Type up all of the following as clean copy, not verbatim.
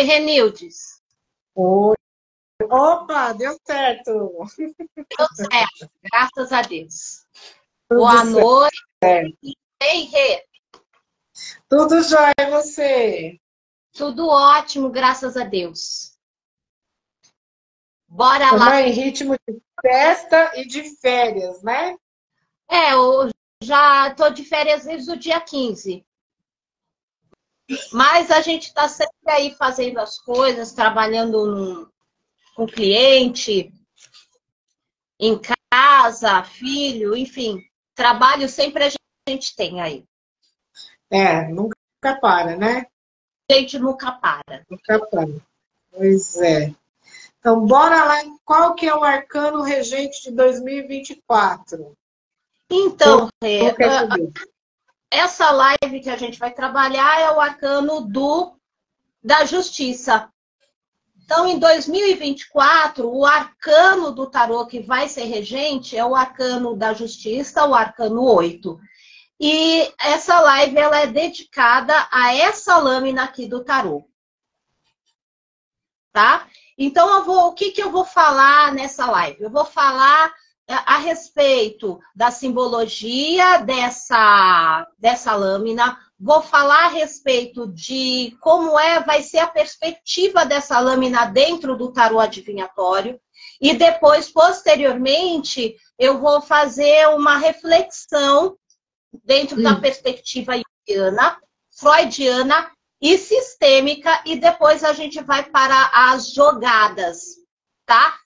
Oi, Renildes. Oi. Opa, deu certo. Deu certo, graças a Deus. Tudo Boa noite. certo. Ei, Rê. Tudo jóia, e você? Tudo ótimo, graças a Deus. Bora lá. Em ritmo de festa e de férias, né? Eu já estou de férias desde o dia 15. Mas a gente está sempre aí fazendo as coisas, trabalhando com cliente, em casa, filho, enfim. Trabalho sempre a gente tem aí. Nunca para, né? A gente nunca para. Nunca para. Pois é. Então, bora lá. Qual que é o arcano regente de 2024? Então, Como quer saber? essa live que a gente vai trabalhar é o arcano da justiça. Então, em 2024, o arcano do tarô que vai ser regente é o arcano da justiça, o arcano 8. E essa live ela é dedicada a essa lâmina aqui do tarô. Tá? Então, o que eu vou falar nessa live? Eu vou falar a respeito da simbologia dessa lâmina, vou falar a respeito de como vai ser a perspectiva dessa lâmina dentro do tarô adivinhatório, e depois, posteriormente, eu vou fazer uma reflexão dentro da perspectiva junguiana, freudiana e sistêmica, e depois a gente vai para as jogadas, tá?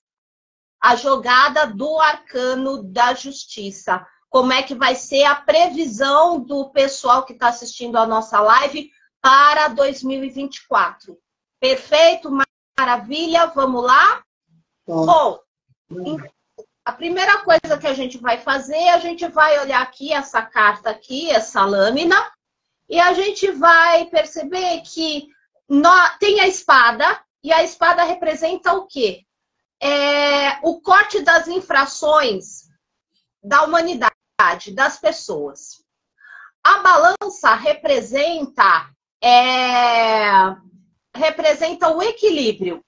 A jogada do arcano da justiça. Como é que vai ser a previsão do pessoal que está assistindo a nossa live para 2024. Perfeito? Maravilha? Vamos lá? Bom, a primeira coisa que a gente vai fazer, a gente vai olhar aqui essa carta aqui, essa lâmina, e a gente vai perceber que tem a espada, e a espada representa o quê? O corte das infrações da humanidade, das pessoas. A balança representa o equilíbrio.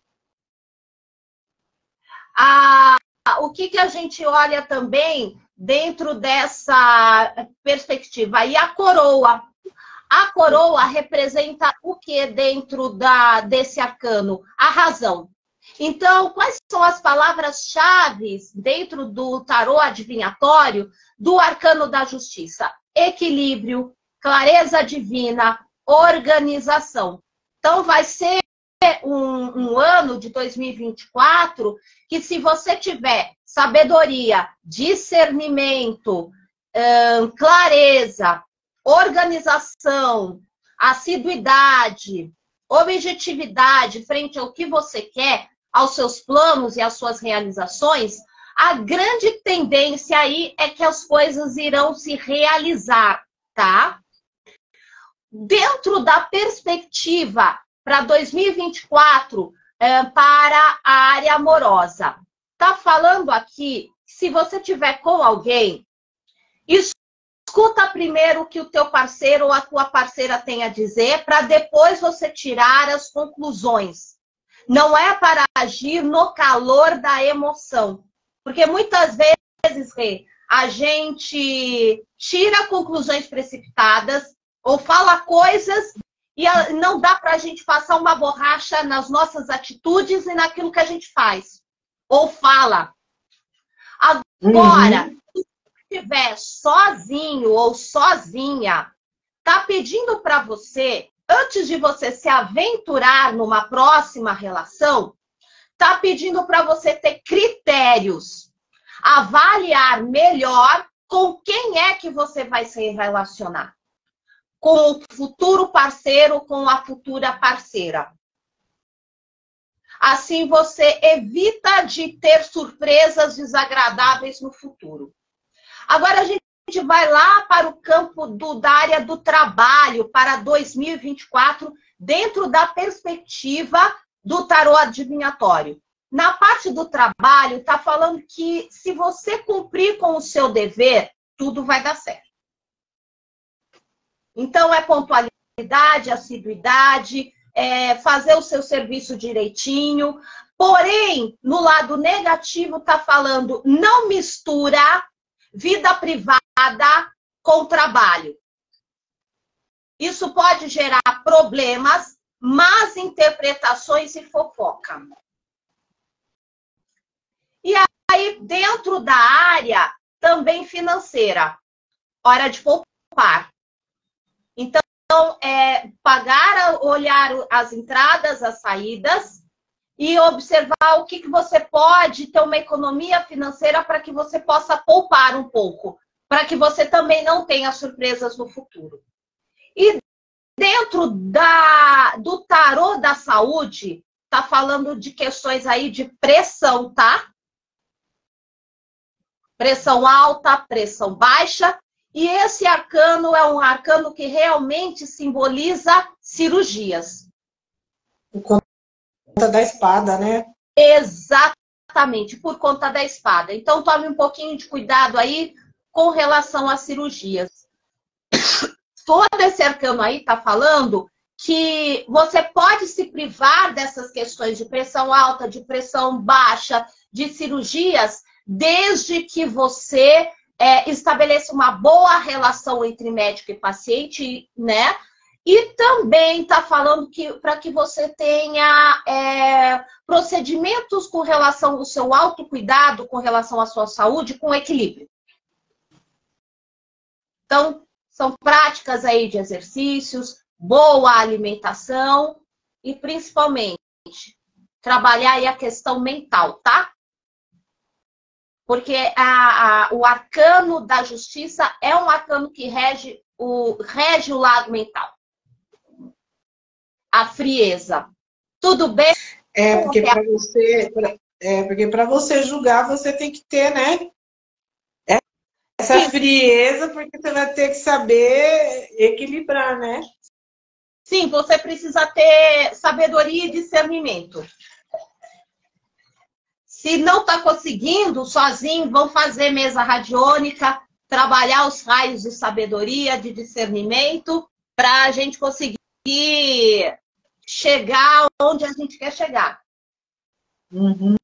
O que a gente olha também dentro dessa perspectiva? E a coroa. A coroa representa o que dentro desse arcano? A razão. Então, quais são as palavras-chave dentro do tarô adivinhatório do arcano da justiça? Equilíbrio, clareza divina, organização. Então, vai ser um ano de 2024 que, se você tiver sabedoria, discernimento, clareza, organização, assiduidade, objetividade frente ao que você quer, aos seus planos e às suas realizações, a grande tendência aí é que as coisas irão se realizar, tá? Dentro da perspectiva para 2024, para a área amorosa. Tá falando aqui, se você tiver com alguém, escuta primeiro o que o teu parceiro ou a tua parceira tem a dizer, para depois você tirar as conclusões. Não é para agir no calor da emoção. Porque muitas vezes, a gente tira conclusões precipitadas ou fala coisas e não dá para a gente passar uma borracha nas nossas atitudes e naquilo que a gente faz. Ou fala. Agora, se estiver sozinho ou sozinha, tá pedindo para você, antes de você se aventurar numa próxima relação, tá pedindo para você ter critérios, avaliar melhor com quem é que você vai se relacionar. Com o futuro parceiro, com a futura parceira. Assim você evita de ter surpresas desagradáveis no futuro. Agora a gente vai lá para o campo da área do trabalho para 2024, dentro da perspectiva do tarô adivinhatório. Na parte do trabalho, está falando que se você cumprir com o seu dever, tudo vai dar certo. Então, é pontualidade, assiduidade, fazer o seu serviço direitinho. Porém, no lado negativo, está falando não mistura vida privada com trabalho. Isso pode gerar problemas, más interpretações e fofoca. E aí, dentro da área também financeira, hora de poupar. Então, olhar as entradas, as saídas e observar o que você pode ter uma economia financeira para que você possa poupar um pouco, para que você também não tenha surpresas no futuro. E dentro do tarô da saúde, tá falando de questões aí de pressão, tá? Pressão alta, pressão baixa. E esse arcano é um arcano que realmente simboliza cirurgias. Por conta da espada, né? Exatamente, por conta da espada. Então, tome um pouquinho de cuidado aí com relação às cirurgias. Todo esse arcano aí está falando que você pode se privar dessas questões de pressão alta, de pressão baixa, de cirurgias, desde que você estabeleça uma boa relação entre médico e paciente, né? E também está falando que para que você tenha procedimentos com relação ao seu autocuidado, com relação à sua saúde, com equilíbrio. Então, são práticas aí de exercícios, boa alimentação e, principalmente, trabalhar aí a questão mental, tá? Porque o arcano da justiça é um arcano que rege o lado mental. A frieza. Tudo bem? Porque para você julgar, você tem que ter, né? Essa frieza, porque você vai ter que saber equilibrar, né? Sim, você precisa ter sabedoria e discernimento. Se não está conseguindo, sozinho, vão fazer mesa radiônica, trabalhar os raios de sabedoria, de discernimento, para a gente conseguir chegar onde a gente quer chegar. Uhum.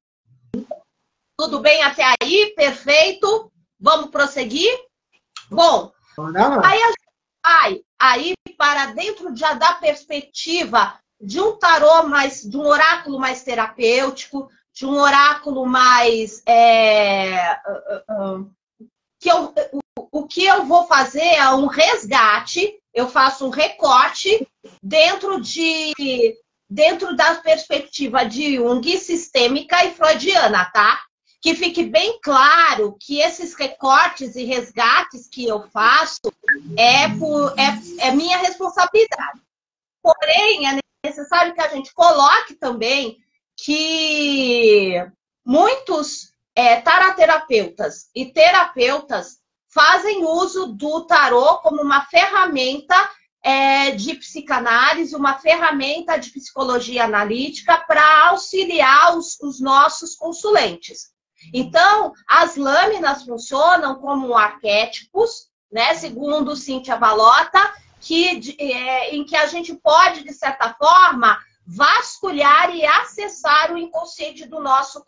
Tudo bem até aí? Perfeito? Vamos prosseguir? Bom, aí a gente vai aí para dentro já da perspectiva de um tarô de um oráculo mais terapêutico, de um oráculo mais... o que eu vou fazer é um resgate, eu faço um recorte dentro da perspectiva de Jung, sistêmica e freudiana, tá? Que fique bem claro que esses recortes e resgates que eu faço é minha responsabilidade. Porém, é necessário que a gente coloque também que muitos taraterapeutas e terapeutas fazem uso do tarô como uma ferramenta de psicanálise, uma ferramenta de psicologia analítica para auxiliar os nossos consulentes. Então, as lâminas funcionam como arquétipos, né, segundo Cíntia Balota, em que a gente pode, de certa forma, vasculhar e acessar o inconsciente do nosso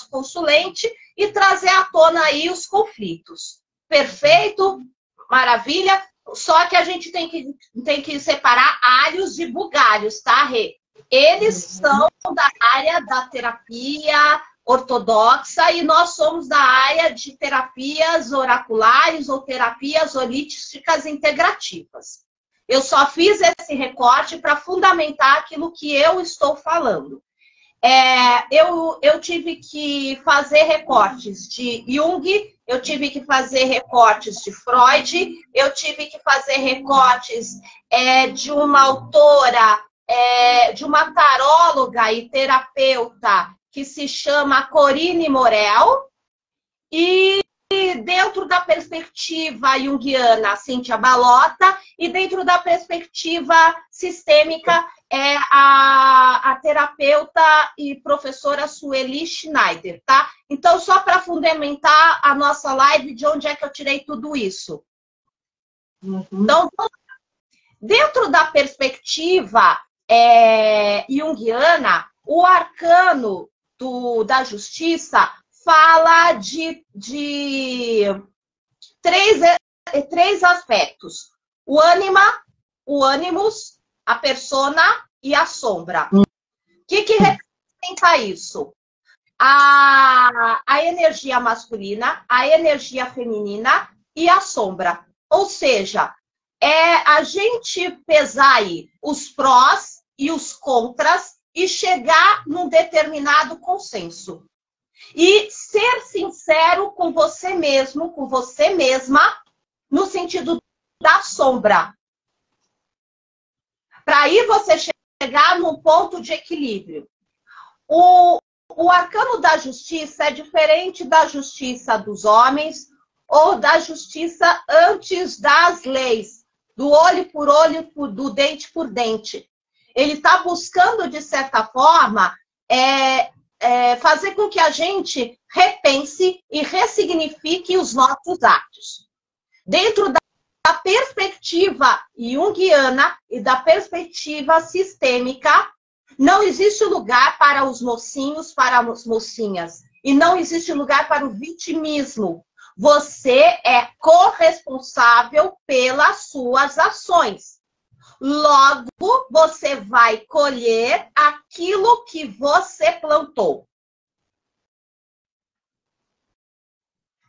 consulente e trazer à tona aí os conflitos. Perfeito? Maravilha? Só que a gente tem que separar alhos de bugalhos, tá, Rê? Eles são da área da terapia ortodoxa e nós somos da área de terapias oraculares ou terapias holísticas integrativas. Eu só fiz esse recorte para fundamentar aquilo que eu estou falando. Eu tive que fazer recortes de Jung, eu tive que fazer recortes de Freud, eu tive que fazer recortes de uma autora, de uma taróloga e terapeuta que se chama Corinne Morel, e dentro da perspectiva junguiana, Cíntia Balota, e dentro da perspectiva sistêmica, a terapeuta e professora Sueli Schneider, tá? Então, só para fundamentar a nossa live, de onde é que eu tirei tudo isso? Uhum. Então, dentro da perspectiva junguiana, o arcano da justiça fala de três aspectos. O ânima, o ânimos, a persona e a sombra. O que representa isso? A energia masculina, a energia feminina e a sombra. Ou seja, a gente pesar aí os prós e os contras e chegar num determinado consenso. E ser sincero com você mesmo, com você mesma, no sentido da sombra. Para aí você chegar num ponto de equilíbrio. O arcano da justiça é diferente da justiça dos homens ou da justiça antes das leis, do olho por olho, do dente por dente. Ele está buscando, de certa forma, fazer com que a gente repense e ressignifique os nossos atos. Dentro da perspectiva junguiana e da perspectiva sistêmica, não existe lugar para os mocinhos, para as mocinhas. E não existe lugar para o vitimismo. Você é corresponsável pelas suas ações. Logo, você vai colher aquilo que você plantou.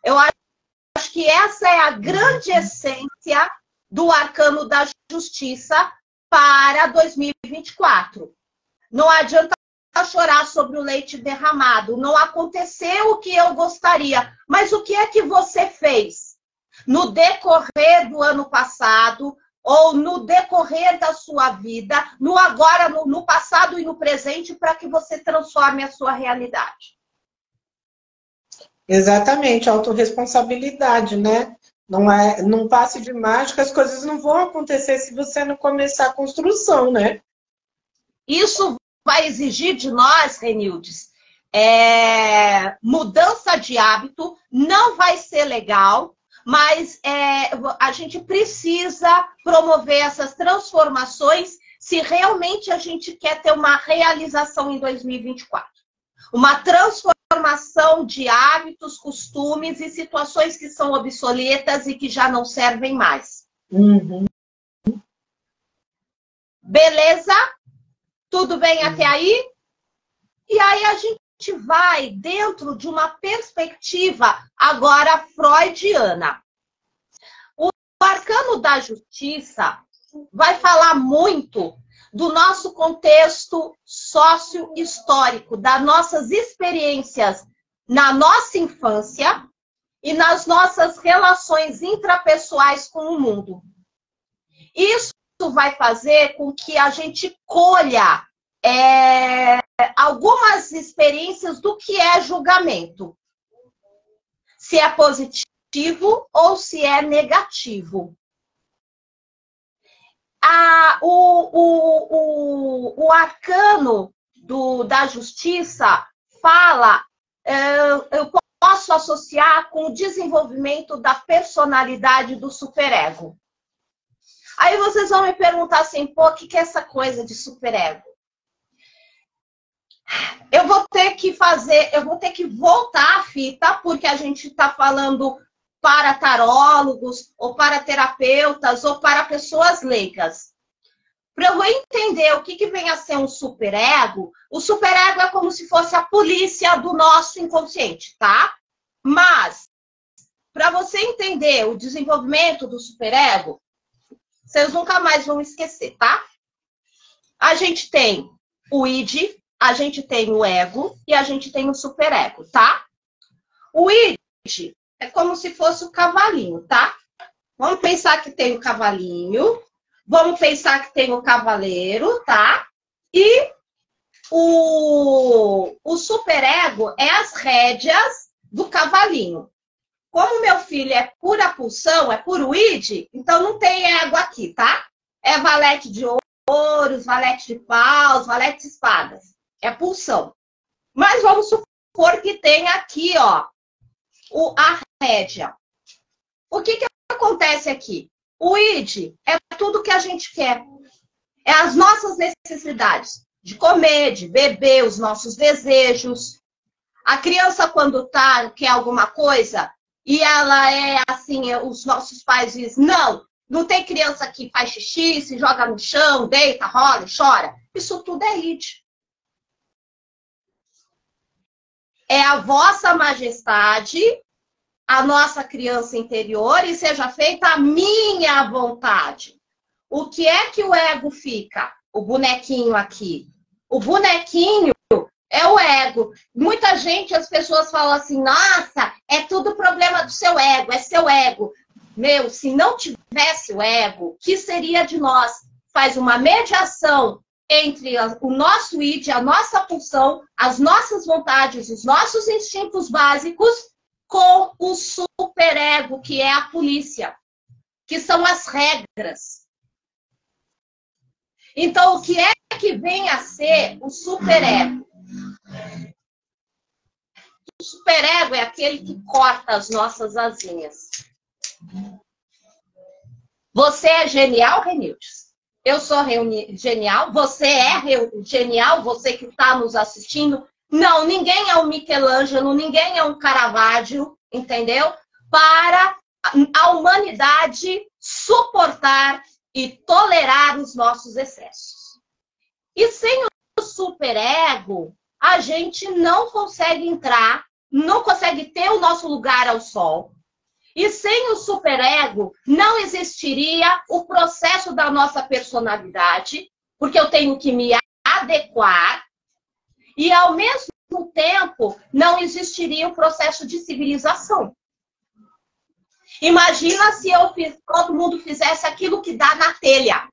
Eu acho que essa é a grande essência do arcano da justiça para 2024. Não adianta chorar sobre o leite derramado. Não aconteceu o que eu gostaria. Mas o que é que você fez no decorrer do ano passado ou no decorrer da sua vida, no agora, no passado e no presente, para que você transforme a sua realidade? Exatamente, autorresponsabilidade, né? Num passe de mágica, as coisas não vão acontecer se você não começar a construção, né? Isso vai exigir de nós, Renildes, mudança de hábito. Não vai ser legal, mas a gente precisa promover essas transformações se realmente a gente quer ter uma realização em 2024. Uma transformação de hábitos, costumes e situações que são obsoletas e que já não servem mais. Uhum. Beleza? Tudo bem até aí? E aí a gente vai dentro de uma perspectiva agora freudiana. O arcano da justiça vai falar muito do nosso contexto sócio-histórico, das nossas experiências na nossa infância e nas nossas relações intrapessoais com o mundo. Isso vai fazer com que a gente colha algumas experiências do que é julgamento. Se é positivo ou se é negativo. O arcano da justiça fala, eu posso associar com o desenvolvimento da personalidade do superego. Aí vocês vão me perguntar assim, pô, o que é essa coisa de superego? Eu vou ter que voltar a fita, porque a gente está falando para tarólogos, ou para terapeutas, ou para pessoas leigas. Para eu entender o que vem a ser um superego, o superego é como se fosse a polícia do nosso inconsciente, tá? Mas, para você entender o desenvolvimento do superego, vocês nunca mais vão esquecer, tá? A gente tem o id, a gente tem o ego e a gente tem o superego, tá? O id é como se fosse o cavalinho, tá? Vamos pensar que tem o cavalinho, vamos pensar que tem o cavaleiro, tá? E o superego é as rédeas do cavalinho. Como meu filho é pura pulsão, é puro id, então não tem ego aqui, tá? É valete de ouros, valete de paus, valete de espadas. É pulsão. Mas vamos supor que tem aqui, ó, a rédea. O que acontece aqui? O id é tudo que a gente quer. É as nossas necessidades de comer, de beber, os nossos desejos. A criança, quando quer alguma coisa, e ela é assim, os nossos pais dizem, não tem criança que faz xixi, se joga no chão, deita, rola, chora. Isso tudo é id. É a vossa majestade, a nossa criança interior, e seja feita a minha vontade. O que é que o ego fica? O bonequinho aqui. O bonequinho é o ego. Muita gente, as pessoas falam assim, nossa, é tudo problema do seu ego, é seu ego. Meu, se não tivesse o ego, o que seria de nós? Faz uma mediação entre o nosso id, a nossa pulsão, as nossas vontades, os nossos instintos básicos, com o superego, que é a polícia, que são as regras. Então, o que é que vem a ser o superego? O superego é aquele que corta as nossas asinhas. Você é genial, Renildes? Eu sou genial? Você é genial? Você que está nos assistindo? Não, ninguém é um Michelangelo, ninguém é um Caravaggio, entendeu? Para a humanidade suportar e tolerar os nossos excessos. E sem o superego, a gente não consegue entrar, não consegue ter o nosso lugar ao sol. E sem o superego, não existiria o processo da nossa personalidade, porque eu tenho que me adequar, e ao mesmo tempo, não existiria o processo de civilização. Imagina se todo mundo fizesse aquilo que dá na telha.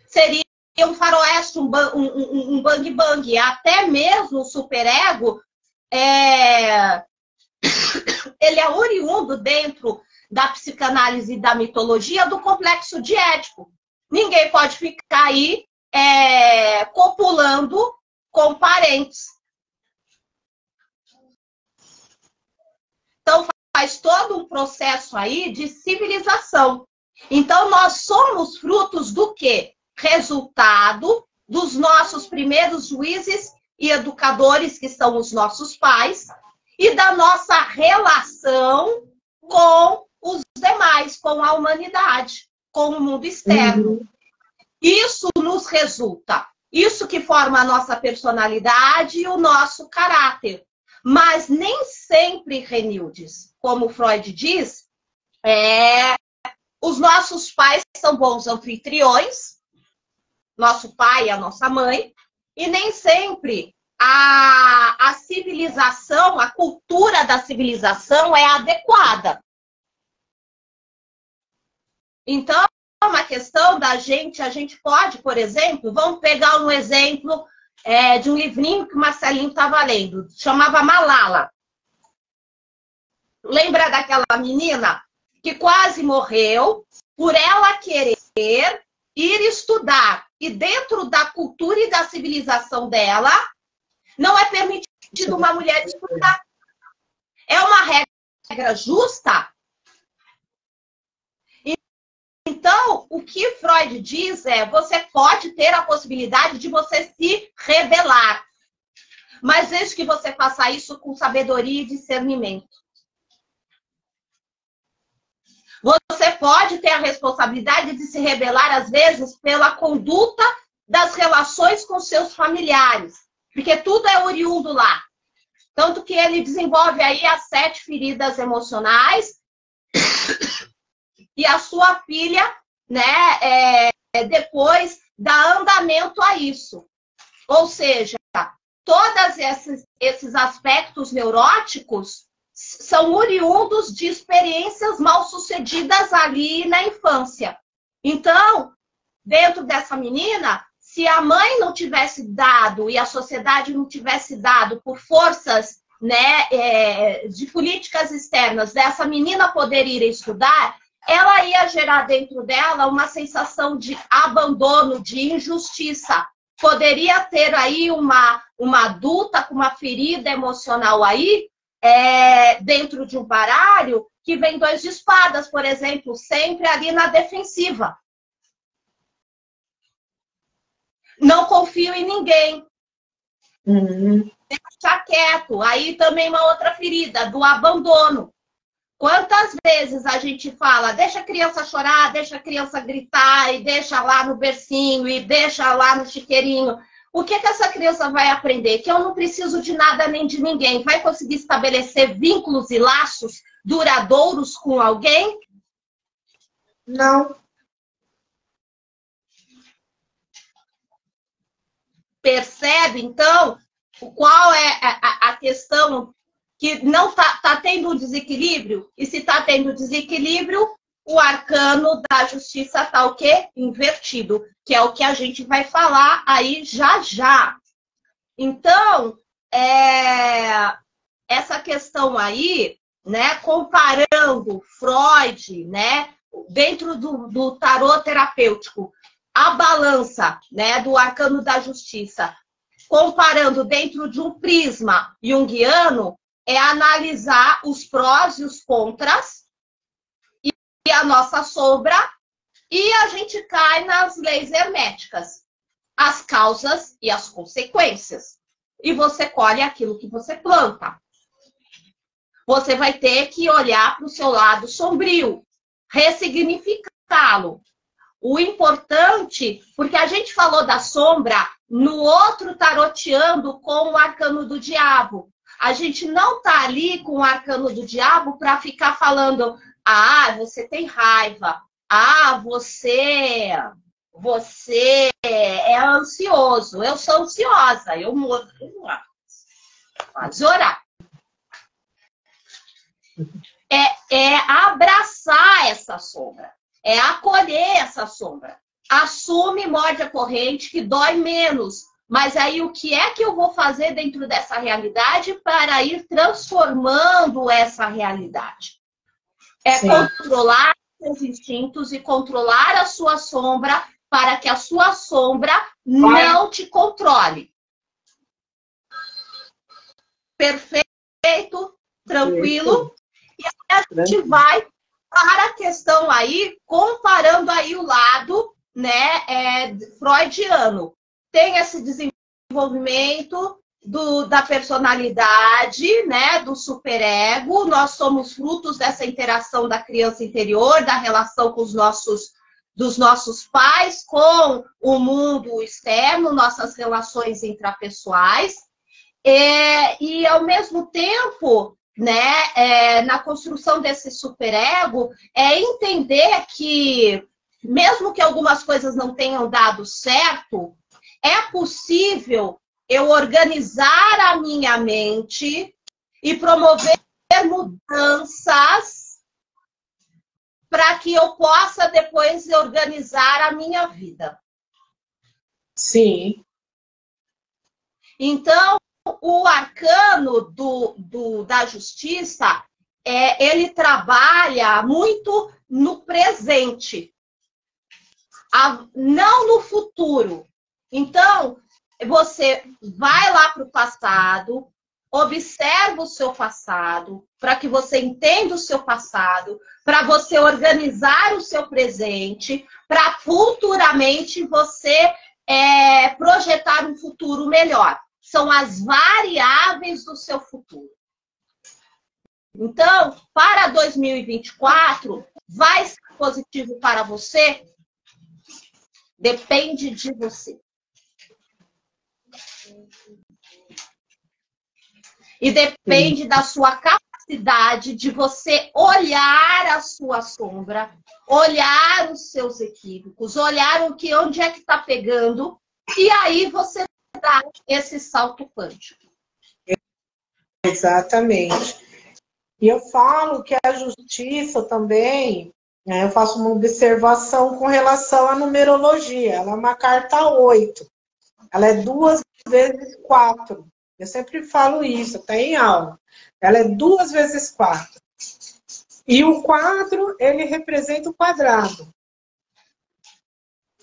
Seria um faroeste, um bang-bang. Até mesmo o superego, ele é oriundo dentro da psicanálise e da mitologia do complexo de Édipo. Ninguém pode ficar aí copulando com parentes. Então, faz todo um processo aí de civilização. Então, nós somos frutos do quê? Resultado dos nossos primeiros juízes e educadores, que são os nossos pais, e da nossa relação com os demais, com a humanidade, com o mundo externo. Isso nos resulta. Isso que forma a nossa personalidade e o nosso caráter. Mas nem sempre, Renildes, como Freud diz, os nossos pais são bons anfitriões, nosso pai e a nossa mãe, e nem sempre a civilização, a cultura da civilização é adequada. Então, é uma questão da gente, a gente pode, por exemplo, vamos pegar um exemplo de um livrinho que o Marcelinho estava lendo, chamava Malala. Lembra daquela menina que quase morreu por ela querer ir estudar, e dentro da cultura e da civilização dela, não é permitido uma mulher estudar. É uma regra justa? Então, o que Freud diz você pode ter a possibilidade de você se rebelar. Mas desde que você faça isso com sabedoria e discernimento. Você pode ter a responsabilidade de se rebelar, às vezes, pela conduta das relações com seus familiares. Porque tudo é oriundo lá. Tanto que ele desenvolve aí as 7 feridas emocionais. E a sua filha, né, depois dá andamento a isso. Ou seja, todos esses aspectos neuróticos são oriundos de experiências mal-sucedidas ali na infância. Então, dentro dessa menina, se a mãe não tivesse dado e a sociedade não tivesse dado por forças, né, de políticas externas dessa menina poder ir estudar, ela ia gerar dentro dela uma sensação de abandono, de injustiça. Poderia ter aí uma adulta com uma ferida emocional aí, dentro de um baralho, que vem 2 de espadas, por exemplo, sempre ali na defensiva. Não confio em ninguém. Uhum. Deixa quieto. Aí também uma outra ferida, do abandono. Quantas vezes a gente fala, deixa a criança chorar, deixa a criança gritar, e deixa lá no bercinho, e deixa lá no chiqueirinho. O que essa criança vai aprender? Que eu não preciso de nada nem de ninguém. Vai conseguir estabelecer vínculos e laços duradouros com alguém? Não. Percebe, então, qual é a questão que não está tendo um desequilíbrio? E se está tendo desequilíbrio, o arcano da justiça está o quê? Invertido, que é o que a gente vai falar aí já já. Então, essa questão aí, né, comparando Freud, né, dentro do tarô terapêutico, a balança, né, do arcano da justiça, comparando dentro de um prisma junguiano, é analisar os prós e os contras e a nossa sombra, e a gente cai nas leis herméticas, as causas e as consequências. E você colhe aquilo que você planta. Você vai ter que olhar para o seu lado sombrio, ressignificá-lo. O importante, porque a gente falou da sombra no outro taroteando com o arcano do diabo. A gente não tá ali com o arcano do diabo para ficar falando, ah, você tem raiva, ah, você é ansioso, eu sou ansiosa, eu morro. Pode orar. É abraçar essa sombra, é acolher essa sombra. Assume, morde a corrente, que dói menos. Mas aí o que é que eu vou fazer dentro dessa realidade para ir transformando essa realidade? É Sim. Controlar seus instintos e controlar a sua sombra para que a sua sombra não te controle. Perfeito? Tranquilo? E aí a gente vai para a questão aí, comparando aí o lado, né, freudiano. Tem esse desenvolvimento da personalidade, né, do superego. Nós somos frutos dessa interação da criança interior, da relação com dos nossos pais, com o mundo externo, nossas relações intrapessoais. E ao mesmo tempo, né, na construção desse superego, é entender que, mesmo que algumas coisas não tenham dado certo, é possível eu organizar a minha mente e promover mudanças para que eu possa depois organizar a minha vida. Sim. Então, o arcano da justiça, ele trabalha muito no presente, não no futuro. Então, você vai lá para o passado, observa o seu passado, para que você entenda o seu passado, para você organizar o seu presente, para futuramente você projetar um futuro melhor. São as variáveis do seu futuro. Então, para 2024, vai ser positivo para você? Depende de você. E depende da sua capacidade de você olhar a sua sombra, olhar os seus equívocos, olhar onde é que está pegando, e aí você dá esse salto quântico. Exatamente. E eu falo que a justiça também, né, eu faço uma observação com relação à numerologia. Ela é uma carta 8. Ela é 2 vezes 4. Eu sempre falo isso, até em aula. Ela é 2 vezes 4. E o 4, ele representa o quadrado.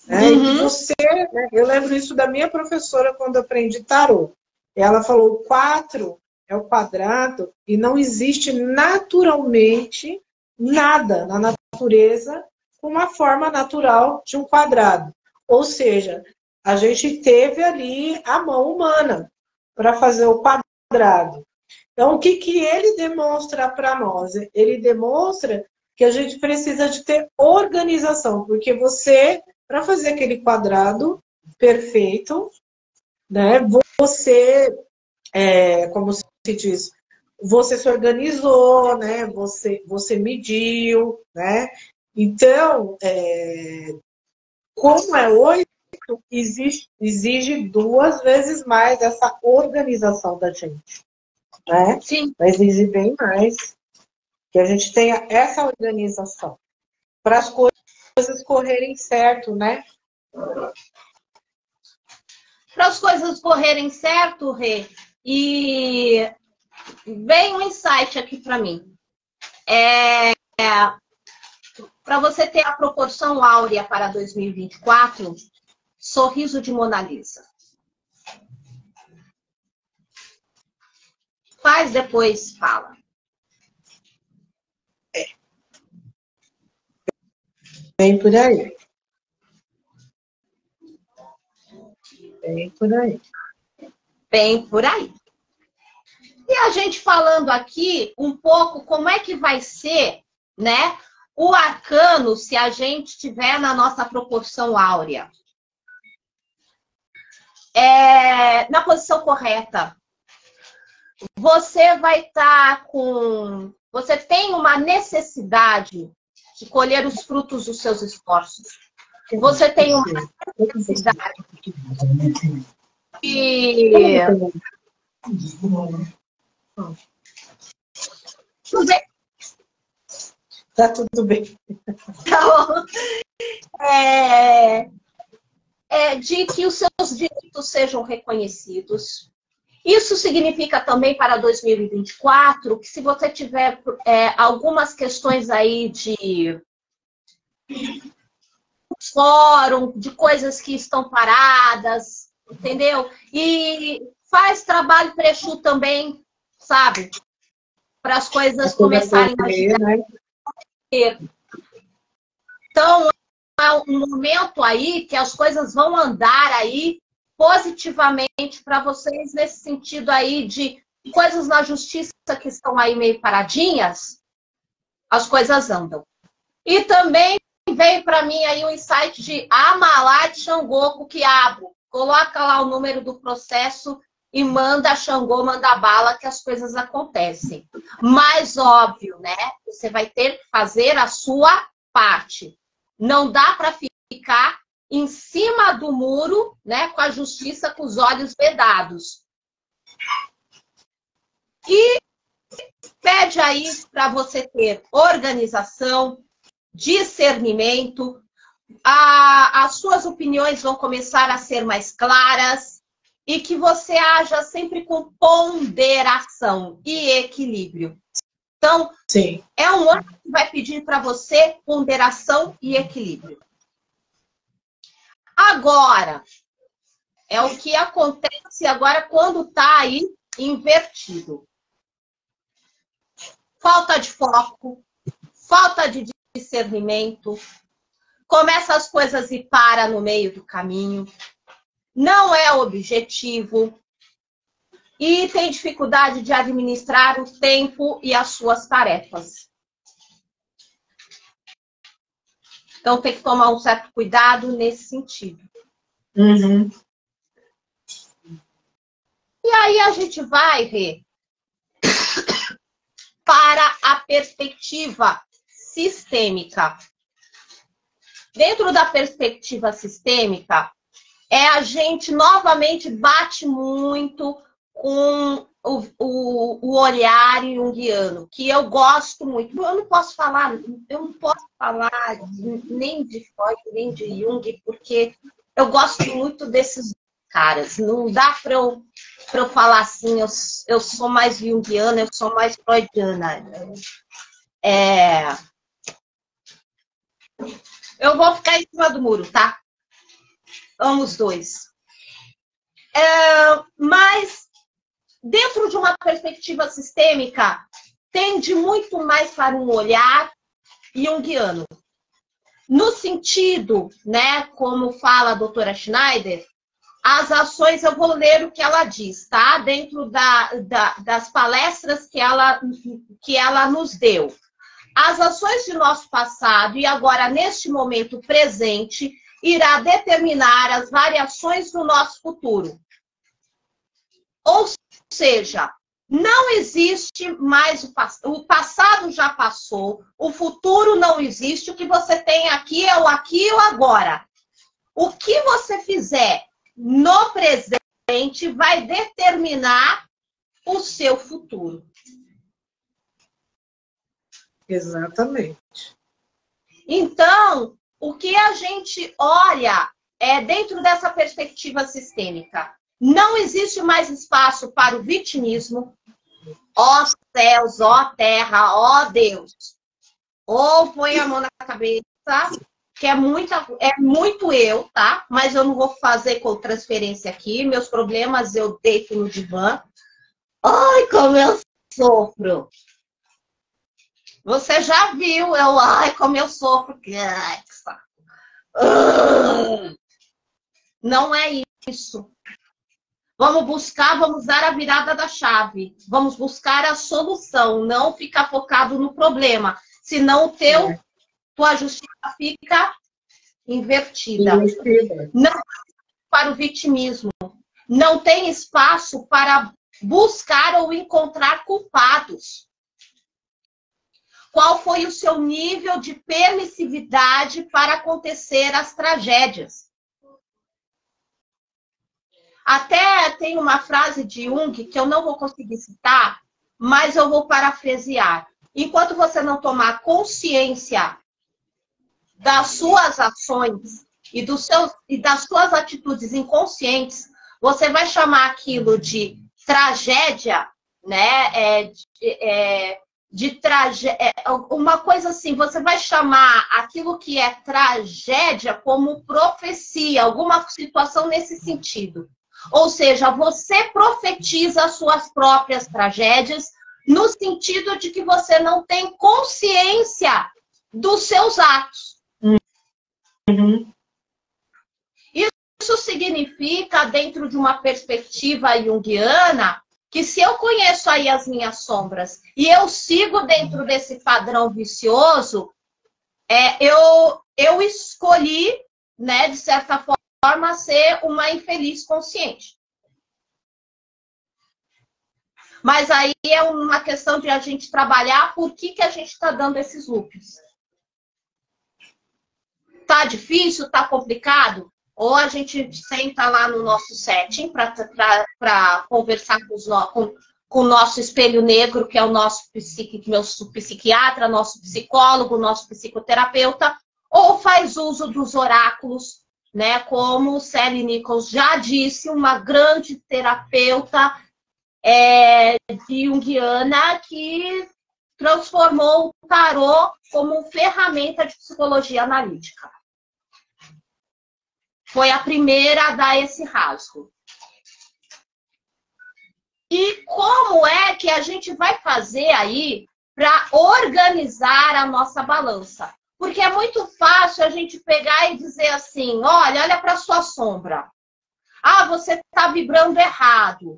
E você, né, eu lembro isso da minha professora quando eu aprendi tarô. Ela falou, o 4 é o quadrado e não existe naturalmente nada na natureza com uma forma natural de um quadrado. Ou seja, a gente teve ali a mão humana para fazer o quadrado. Então, o que, que ele demonstra para nós? Ele demonstra que a gente precisa de ter organização, porque você, para fazer aquele quadrado perfeito, né, você, como se diz, você se organizou, né, você mediu, né? Então, como é 8, exige 2 vezes mais essa organização da gente, né? Sim. Vai exigir bem mais que a gente tenha essa organização para as coisas correrem certo, né? Para as coisas correrem certo, Rê, e vem um insight aqui para mim. Para você ter a proporção áurea para 2024, sorriso de Mona Lisa. Faz, depois fala. Bem por aí. Bem por aí. Bem por aí. E a gente falando aqui um pouco como é que vai ser, né, o arcano se a gente tiver na nossa proporção áurea. Na posição correta. Você vai estar com... Você tem uma necessidade de colher os frutos dos seus esforços. Você tem uma necessidade de... Tudo bem? Tá tudo bem. Então, de que os seus direitos sejam reconhecidos. Isso significa também para 2024 que se você tiver algumas questões aí de fórum, de coisas que estão paradas, entendeu? E faz trabalho pré-chu também, sabe? Para as coisas começarem a girar. Né? Então, é um momento aí que as coisas vão andar aí positivamente para vocês nesse sentido aí de coisas na justiça que estão aí meio paradinhas, as coisas andam. E também veio para mim aí o insight de Amalá de Xangô, que abro. Coloca lá o número do processo e manda Xangô, manda bala, que as coisas acontecem. Mas, óbvio, né? Você vai ter que fazer a sua parte. Não dá para ficar em cima do muro, né? Com a justiça com os olhos vedados. E pede aí para você ter organização, discernimento, as suas opiniões vão começar a ser mais claras e que você haja sempre com ponderação e equilíbrio. Então, sim, é um ano que vai pedir para você ponderação e equilíbrio. Agora, é o que acontece agora quando está aí invertido. Falta de foco, falta de discernimento, começa as coisas e para no meio do caminho, não é objetivo e tem dificuldade de administrar o tempo e as suas tarefas. Então tem que tomar um certo cuidado nesse sentido. Uhum. E aí a gente vai ver para a perspectiva sistêmica. Dentro da perspectiva sistêmica, a gente novamente bate muito com o olhar junguiano, que eu gosto muito. Eu não posso falar nem de Freud, nem de Jung, porque eu gosto muito desses caras. Não dá para eu falar assim, eu sou mais junguiana, eu sou mais freudiana. Eu vou ficar em cima do muro, tá? Vamos dois. Mas, dentro de uma perspectiva sistêmica, tende muito mais para um olhar junguiano. No sentido, né, como fala a doutora Schneider, as ações, eu vou ler o que ela diz, tá? Dentro das palestras que ela nos deu. As ações de nosso passado e agora, neste momento presente, irá determinar as variações do nosso futuro. Ou seja, não existe mais o passado já passou, o futuro não existe, o que você tem aqui é o aqui e o agora. O que você fizer no presente vai determinar o seu futuro. Exatamente. Então, o que a gente olha é dentro dessa perspectiva sistêmica. Não existe mais espaço para o vitimismo. Ó céus, ó terra, ó Deus. Ou põe a mão na cabeça, que é muito eu, tá? Mas eu não vou fazer com transferência aqui. Meus problemas eu deito no divã. Ai, como eu sofro. Você já viu, ai, como eu sofro. Ai, que saco. Não é isso. Vamos dar a virada da chave. Vamos buscar a solução, não ficar focado no problema. Senão tua justiça fica invertida. Não para o vitimismo. Não tem espaço para buscar ou encontrar culpados. Qual foi o seu nível de permissividade para acontecer as tragédias? Até tem uma frase de Jung que eu não vou conseguir citar, mas eu vou parafrasear. Enquanto você não tomar consciência das suas ações e das suas atitudes inconscientes, você vai chamar aquilo de tragédia, né? Uma coisa assim, você vai chamar aquilo que é tragédia como profecia, alguma situação nesse sentido. Ou seja, você profetiza as suas próprias tragédias no sentido de que você não tem consciência dos seus atos. Uhum. Isso significa, dentro de uma perspectiva junguiana, que se eu conheço aí as minhas sombras e eu sigo dentro desse padrão vicioso, eu escolhi, né, de certa forma, ser uma infeliz consciente. Mas aí é uma questão de a gente trabalhar por que a gente está dando esses loops. Tá difícil? Tá complicado? Ou a gente senta lá no nosso setting para conversar com o nosso espelho negro, que é o nosso psiquiatra, nosso psicólogo, nosso psicoterapeuta, ou faz uso dos oráculos, né? Como Sally Nichols já disse, uma grande terapeuta junguiana que transformou o tarô como ferramenta de psicologia analítica. Foi a primeira a dar esse rasgo. E como é que a gente vai fazer aí para organizar a nossa balança? Porque é muito fácil a gente pegar e dizer assim, olha para a sua sombra. Ah, você está vibrando errado.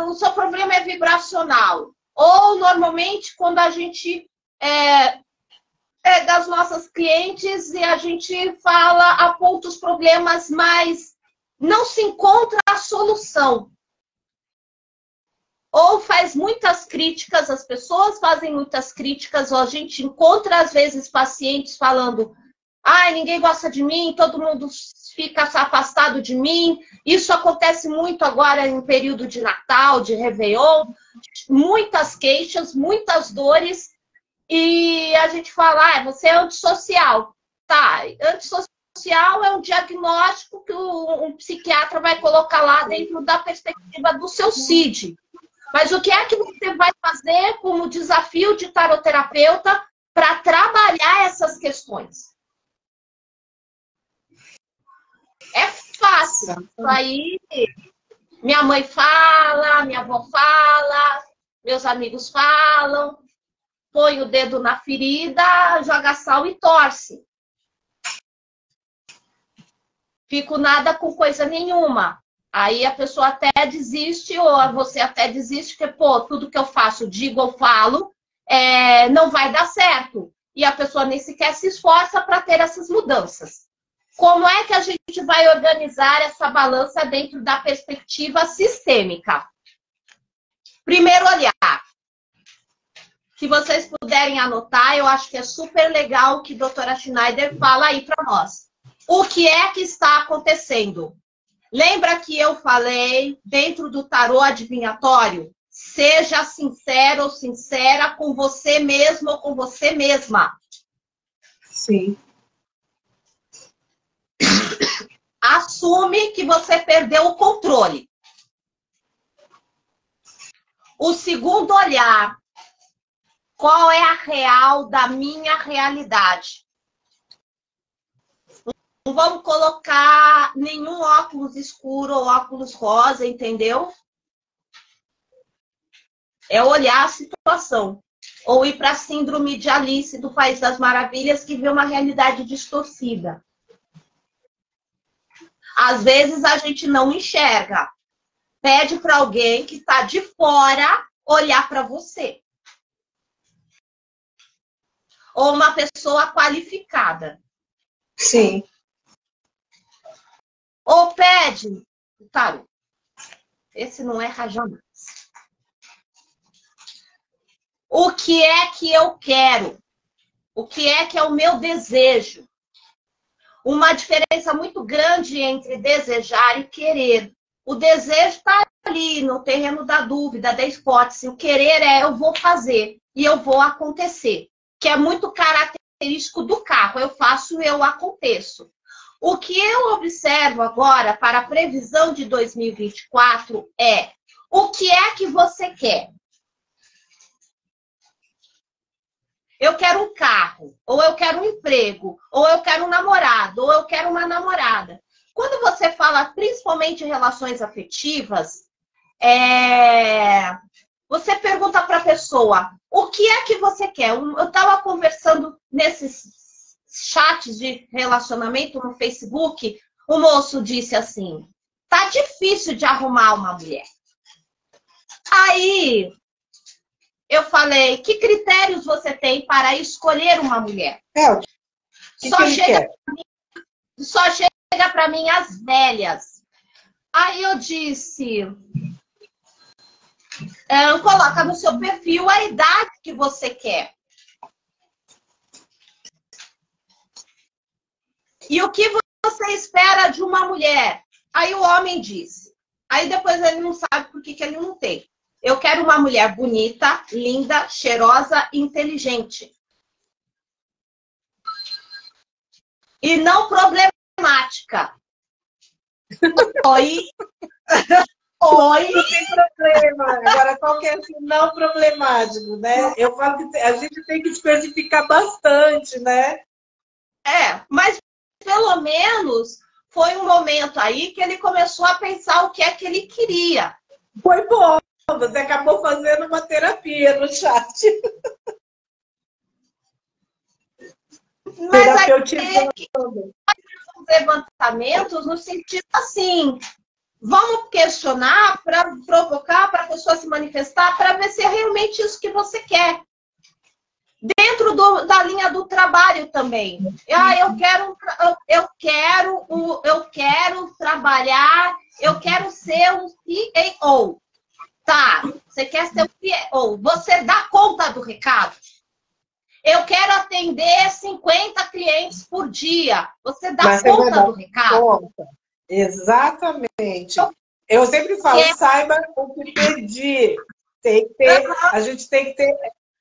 O seu problema é vibracional. Ou, normalmente, quando a gente pega as nossas clientes e a gente aponta os problemas, mas não se encontra a solução. Ou faz muitas críticas, as pessoas fazem muitas críticas, ou a gente encontra, às vezes, pacientes falando: ai, ninguém gosta de mim, todo mundo fica afastado de mim. Isso acontece muito agora em período de Natal, de Réveillon. Muitas queixas, muitas dores. E a gente fala, você é antissocial. Tá, antissocial é um diagnóstico que um psiquiatra vai colocar lá dentro da perspectiva do seu CID. Mas o que é que você vai fazer como desafio de taroterapeuta para trabalhar essas questões? É fácil. Isso aí, minha mãe fala, minha avó fala, meus amigos falam. põe o dedo na ferida, joga sal e torce. Fico nada com coisa nenhuma. Aí a pessoa até desiste, ou você até desiste, porque, pô, tudo que eu faço, digo ou falo, não vai dar certo. E a pessoa nem sequer se esforça para ter essas mudanças. Como é que a gente vai organizar essa balança dentro da perspectiva sistêmica? Primeiro olhar. Se vocês puderem anotar, eu acho que é super legal o que a doutora Schneider fala aí para nós. O que é que está acontecendo? Lembra que eu falei dentro do tarô adivinhatório? Seja sincero ou sincera com você mesmo ou com você mesma. Sim. Assume que você perdeu o controle. O segundo olhar. Qual é a real da minha realidade? Não vamos colocar nenhum óculos escuro ou óculos rosa, entendeu? É olhar a situação. Ou ir para a síndrome de Alice do País das Maravilhas, que vê uma realidade distorcida. Às vezes a gente não enxerga. Pede para alguém que está de fora olhar para você. Ou uma pessoa qualificada. Sim. Ou pede, tarô. Esse não erra jamais. O que é que eu quero? O que é o meu desejo? Uma diferença muito grande entre desejar e querer. O desejo está ali, no terreno da dúvida, da hipótese. O querer eu vou fazer e eu vou acontecer. Que é muito característico do carro. Eu faço, eu aconteço. O que eu observo agora para a previsão de 2024 é o que é que você quer? Eu quero um carro, ou eu quero um emprego, ou eu quero um namorado, ou eu quero uma namorada. Quando você fala principalmente em relações afetivas, você pergunta para a pessoa, o que é que você quer? Eu estava conversando nesses chats de relacionamento no Facebook, o moço disse assim, tá difícil de arrumar uma mulher. Aí eu falei, que critérios você tem para escolher uma mulher? Só chega para mim as velhas. Aí eu disse, coloca no seu perfil a idade que você quer. E o que você espera de uma mulher? Aí o homem disse. Aí depois ele não sabe por que ele não tem. Eu quero uma mulher bonita, linda, cheirosa e inteligente. E não problemática. Oi? Oi? Não tem problema. Agora, qual que é esse não problemático, né? Eu falo que a gente tem que especificar bastante, né? Mas pelo menos foi um momento aí que ele começou a pensar o que é que ele queria. Foi bom. Você acabou fazendo uma terapia no chat. Mas aí os levantamentos no sentido assim, vamos questionar para provocar, para a pessoa se manifestar, para ver se é realmente isso que você quer. Dentro da linha do trabalho também. Eu quero trabalhar, eu quero ser um CEO. Tá, você quer ser um CEO. Você dá conta do recado? Eu quero atender 50 clientes por dia. Você dá conta do recado? Conta. Exatamente. Eu sempre falo, saiba o que pedir. Tem que ter, a gente tem que ter...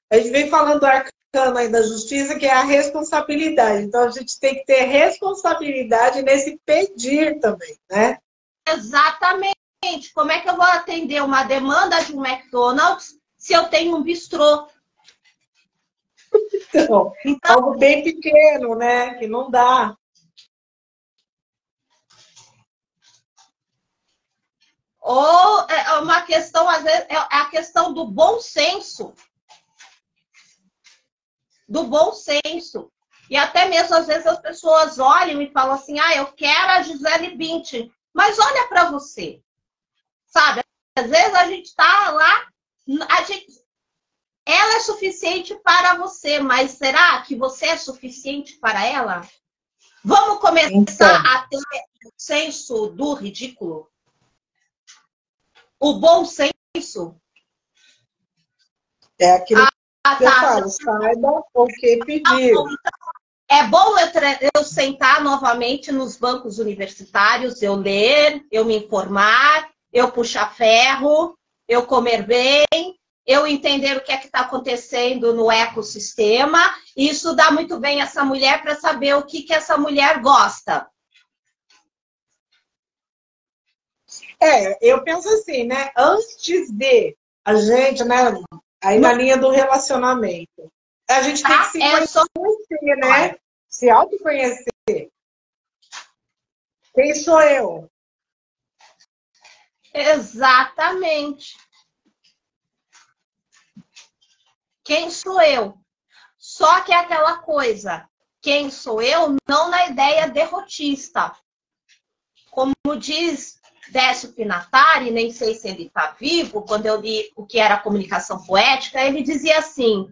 A gente vem falando do arcano aí da justiça, que é a responsabilidade. Então, a gente tem que ter responsabilidade nesse pedir também, né? Exatamente. Como é que eu vou atender uma demanda de um McDonald's se eu tenho um bistrô? Então, algo bem pequeno, né? Que não dá. Ou é uma questão, às vezes, é a questão do bom senso. do bom senso. E até mesmo, às vezes, as pessoas olham e falam assim, ah, eu quero a Gisele Bündchen. Mas olha para você, sabe? Às vezes a gente está lá, ela é suficiente para você, mas será que você é suficiente para ela? Vamos começar a ter o senso do ridículo? O bom senso? É aquilo que eu falo, saiba o que pedir. É bom eu sentar novamente nos bancos universitários, eu ler, eu me informar, eu puxar ferro, eu comer bem, eu entender o que é que está acontecendo no ecossistema e estudar muito bem essa mulher para saber o que essa mulher gosta. Eu penso assim, né? Antes de a gente, né? Aí na linha do relacionamento, a gente tem que se conhecer, né? Se autoconhecer. Quem sou eu? Exatamente. Quem sou eu? Só que é aquela coisa, quem sou eu, não na ideia derrotista. Como diz Décio Pinatari, nem sei se ele está vivo, quando eu li o que era comunicação poética, ele dizia assim,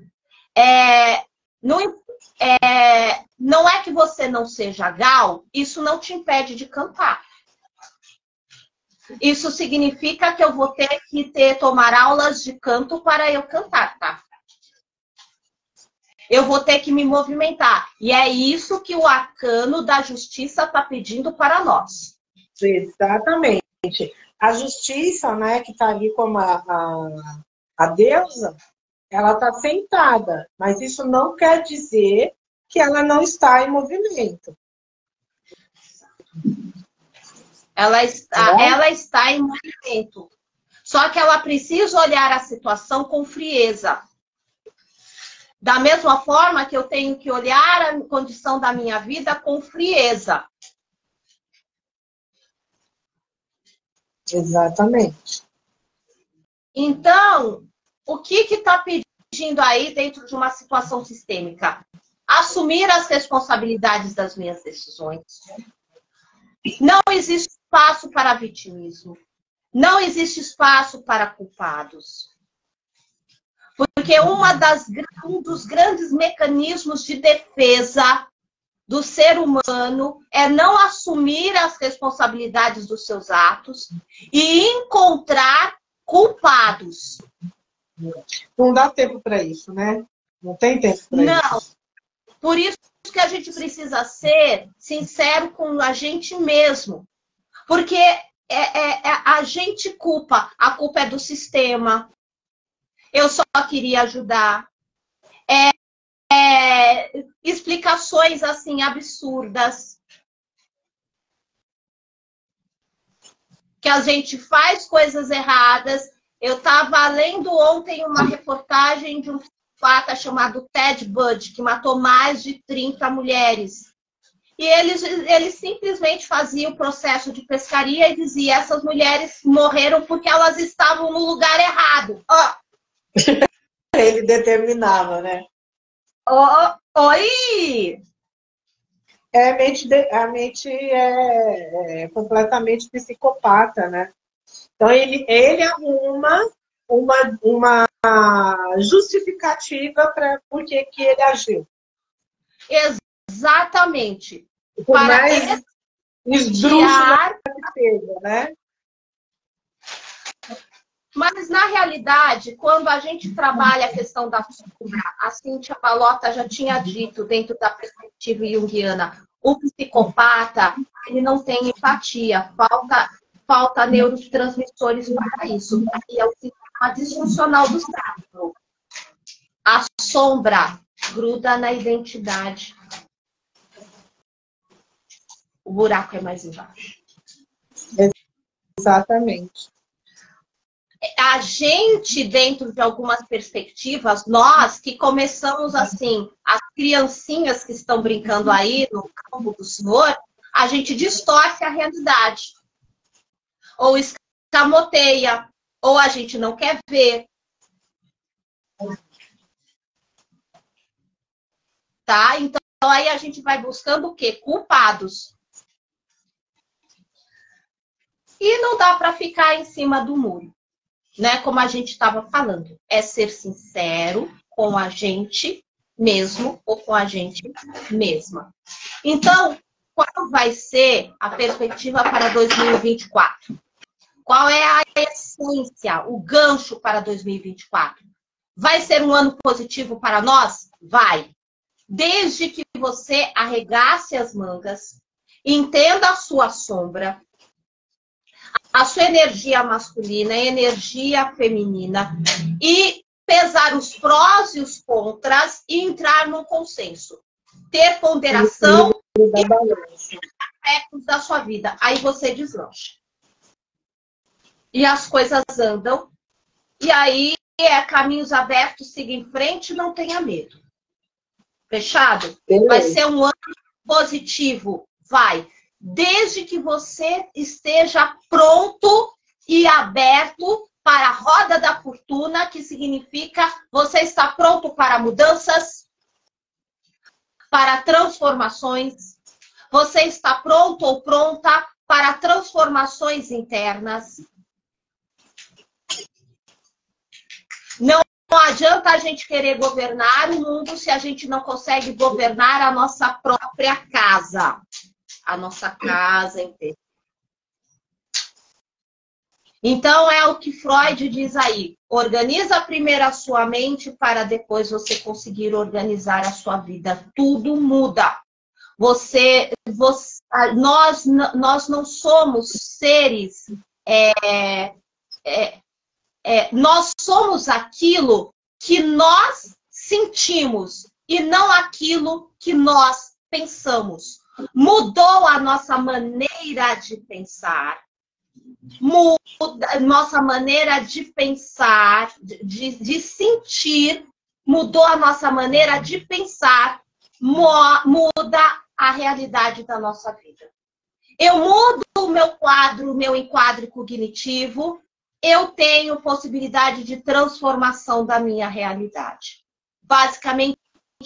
não é que você não seja gal, isso não te impede de cantar. Isso significa que eu vou ter que tomar aulas de canto para eu cantar, tá? Eu vou ter que me movimentar. E é isso que o arcano da justiça está pedindo para nós. Exatamente. A justiça, né, que está ali como a deusa, ela está sentada, mas isso não quer dizer que ela não está em movimento. Ela está em movimento. Só que ela precisa olhar a situação com frieza. Da mesma forma que eu tenho que olhar a condição da minha vida com frieza. Exatamente. Então, o que está pedindo aí dentro de uma situação sistêmica? Assumir as responsabilidades das minhas decisões. Não existe espaço para vitimismo. Não existe espaço para culpados. Porque um dos grandes mecanismos de defesa do ser humano é não assumir as responsabilidades dos seus atos e encontrar culpados. Não dá tempo para isso, né? Não tem tempo para isso. Não. Por isso que a gente precisa ser sincero com a gente mesmo. Porque a gente culpa. A culpa é do sistema. Eu só queria ajudar. Explicações assim absurdas. Que a gente faz coisas erradas. Eu estava lendo ontem uma reportagem de um psicopata chamado Ted Bundy, que matou mais de 30 mulheres. E eles simplesmente faziam o processo de pescaria e dizia essas mulheres morreram porque elas estavam no lugar errado. Ele determinava, né? Oi! A mente é completamente psicopata, né? Então, ele arruma uma justificativa para por que ele agiu. Exatamente. Por mais esdrúxula que seja, né? Mas, na realidade, quando a gente trabalha a questão da sombra, a Cíntia Pallotta já tinha dito, dentro da perspectiva junguiana, o psicopata, ele não tem empatia, falta neurotransmissores para isso. E é o sistema disfuncional do cérebro. A sombra gruda na identidade. O buraco é mais embaixo. Exatamente. A gente, dentro de algumas perspectivas, nós que começamos assim, as criancinhas que estão brincando aí no campo do Senhor, a gente distorce a realidade. Ou escamoteia, ou a gente não quer ver. tá? Então aí a gente vai buscando o quê? Culpados. E não dá para ficar em cima do muro, né? Como a gente estava falando. É ser sincero com a gente mesmo ou com a gente mesma. Então, qual vai ser a perspectiva para 2024? Qual é a essência, o gancho para 2024? Vai ser um ano positivo para nós? Vai. Desde que você arregace as mangas, entenda a sua sombra, a sua energia masculina, a energia feminina, e pesar os prós e os contras e entrar num consenso. Ter ponderação e aspectos da sua vida. Aí você deslancha. E as coisas andam. E aí caminhos abertos, siga em frente, não tenha medo. Fechado? Vai ser um ano positivo. Vai. Desde que você esteja pronto e aberto para a roda da fortuna, que significa você está pronto para mudanças, para transformações. Você está pronto ou pronta para transformações internas. Não adianta a gente querer governar o mundo se a gente não consegue governar a nossa própria casa. A nossa casa inteira. Então, é o que Freud diz aí. Organiza primeiro a sua mente para depois você conseguir organizar a sua vida. Tudo muda. Nós não somos seres... nós somos aquilo que nós sentimos e não aquilo que nós pensamos. Mudou a nossa maneira de pensar, nossa maneira de pensar, de sentir, mudou a nossa maneira de pensar, muda a realidade da nossa vida. Eu mudo o meu enquadro cognitivo, eu tenho possibilidade de transformação da minha realidade. Basicamente,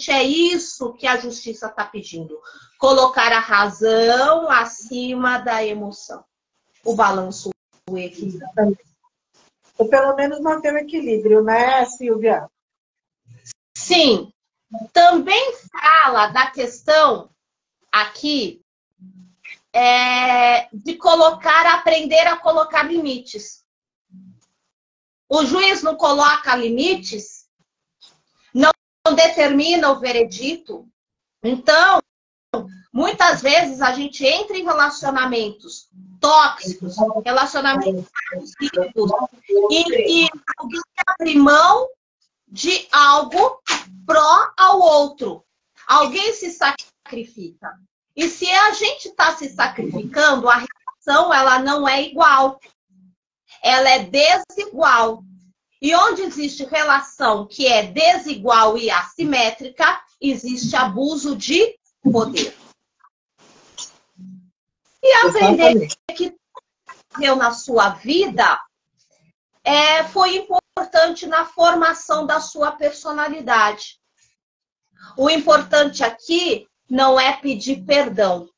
é isso que a justiça está pedindo. Colocar a razão acima da emoção. O balanço, o equilíbrio. Ou pelo menos manter o equilíbrio, né, Silvia? Sim. Também fala da questão aqui de aprender a colocar limites. O juiz não coloca limites, não determina o veredito. Então, muitas vezes a gente entra em relacionamentos tóxicos, relacionamentos abusivos, em que alguém abre mão de algo pró ao outro. Alguém se sacrifica. E se a gente está se sacrificando, a relação ela não é igual. Ela é desigual. E onde existe relação que é desigual e assimétrica, existe abuso de poder. E aprender que eu na sua vida foi importante na formação da sua personalidade. O importante aqui não é pedir perdão.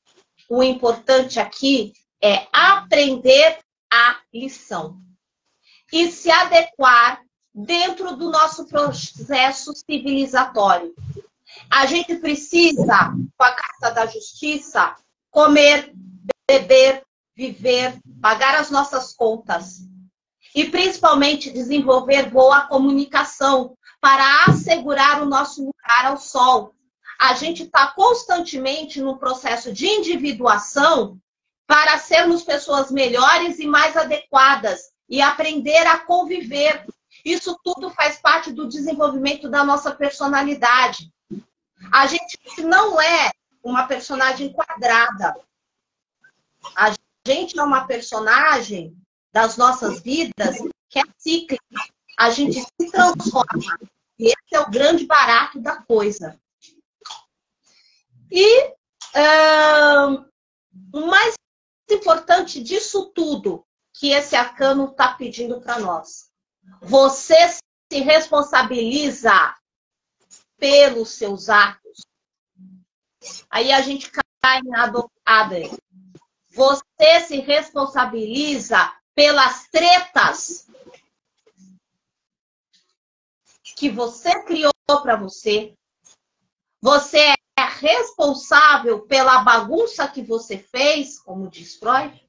O importante aqui é aprender a lição e se adequar dentro do nosso processo civilizatório. A gente precisa, com a Carta da Justiça, comer, beber, viver, pagar as nossas contas e, principalmente, desenvolver boa comunicação para assegurar o nosso lugar ao sol. A gente está constantemente no processo de individuação para sermos pessoas melhores e mais adequadas e aprender a conviver. Isso tudo faz parte do desenvolvimento da nossa personalidade. A gente não é uma personagem quadrada. A gente é uma personagem das nossas vidas que é cíclica. A gente se transforma. E esse é o grande barato da coisa. E o mais importante disso tudo que esse arcano está pedindo para nós. Você se responsabiliza pelos seus atos. Aí a gente cai na adotada. Você se responsabiliza pelas tretas que você criou para você. Você é responsável pela bagunça que você fez, como diz Freud.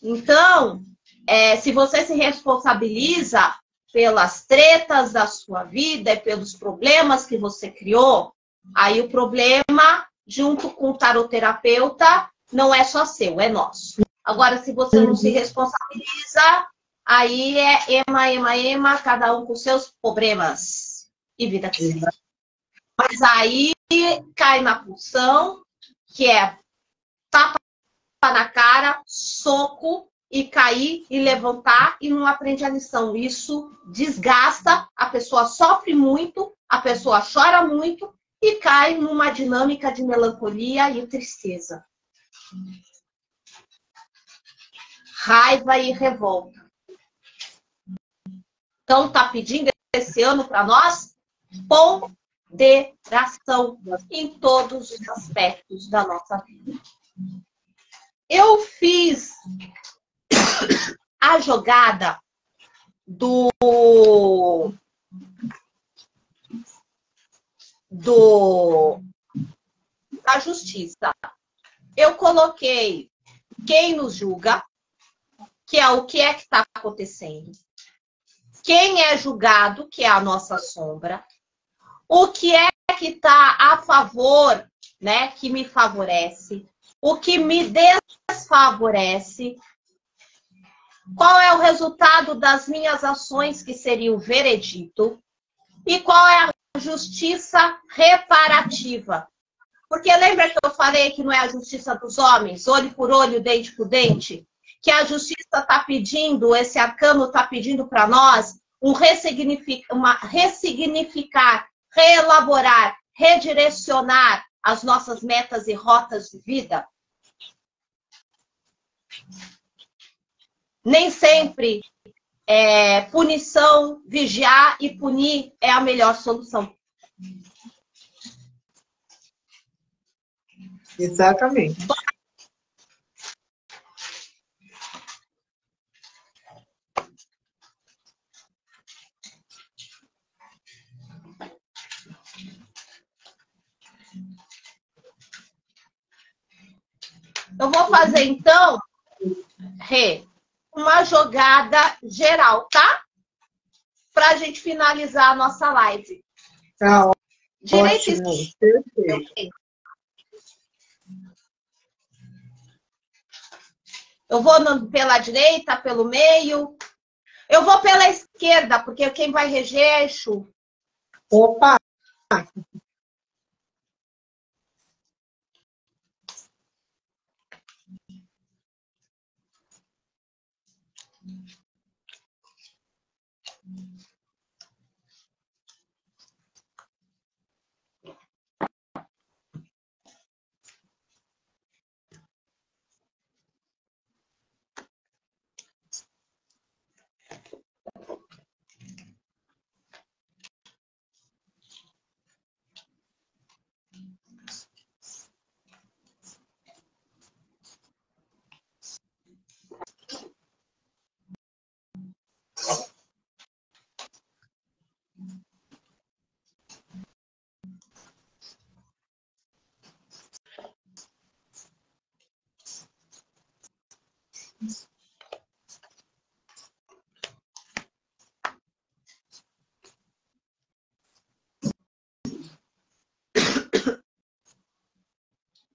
Então, se você se responsabiliza pelas tretas da sua vida, pelos problemas que você criou, aí o problema, junto com o taroterapeuta, não é só seu, é nosso. Agora, se você não se responsabiliza, aí é ema, cada um com seus problemas. E vida que segue. Mas aí cai na pulsão, que é tapa na cara, soco, e cair e levantar e não aprende a lição. Isso desgasta, a pessoa sofre muito, a pessoa chora muito e cai numa dinâmica de melancolia e tristeza. Raiva e revolta. Então, tá pedindo esse ano para nós ponderação em todos os aspectos da nossa vida. Eu fiz a jogada da justiça. Eu coloquei quem nos julga, que é o que está acontecendo. Quem é julgado, que é a nossa sombra. O que é que está a favor, né, que me favorece. O que me desfavorece. Qual é o resultado das minhas ações, que seria o veredito? E qual é a justiça reparativa? Porque lembra que eu falei que não é a justiça dos homens, olho por olho, dente por dente? Que a justiça está pedindo, esse arcano está pedindo para nós ressignificar, reelaborar, redirecionar as nossas metas e rotas de vida? Nem sempre punição, vigiar e punir é a melhor solução. Exatamente. Eu vou fazer, então, uma jogada geral, tá? Pra gente finalizar a nossa live. Tá Direito ótimo. Perfeito. Eu vou pela direita, pelo meio. Eu vou pela esquerda, porque quem vai reger é Exu. Opa!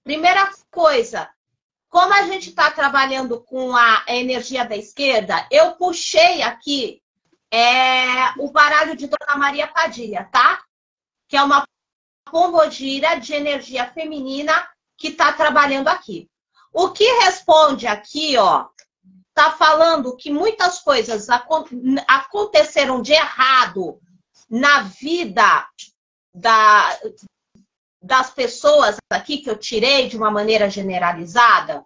Primeira coisa, como a gente está trabalhando com a energia da esquerda, eu puxei aqui o baralho de Dona Maria Padilha, tá? Que é uma pombogira de energia feminina que está trabalhando aqui. O que responde aqui, ó, tá falando que muitas coisas aconteceram de errado na vida das pessoas aqui, que eu tirei de uma maneira generalizada.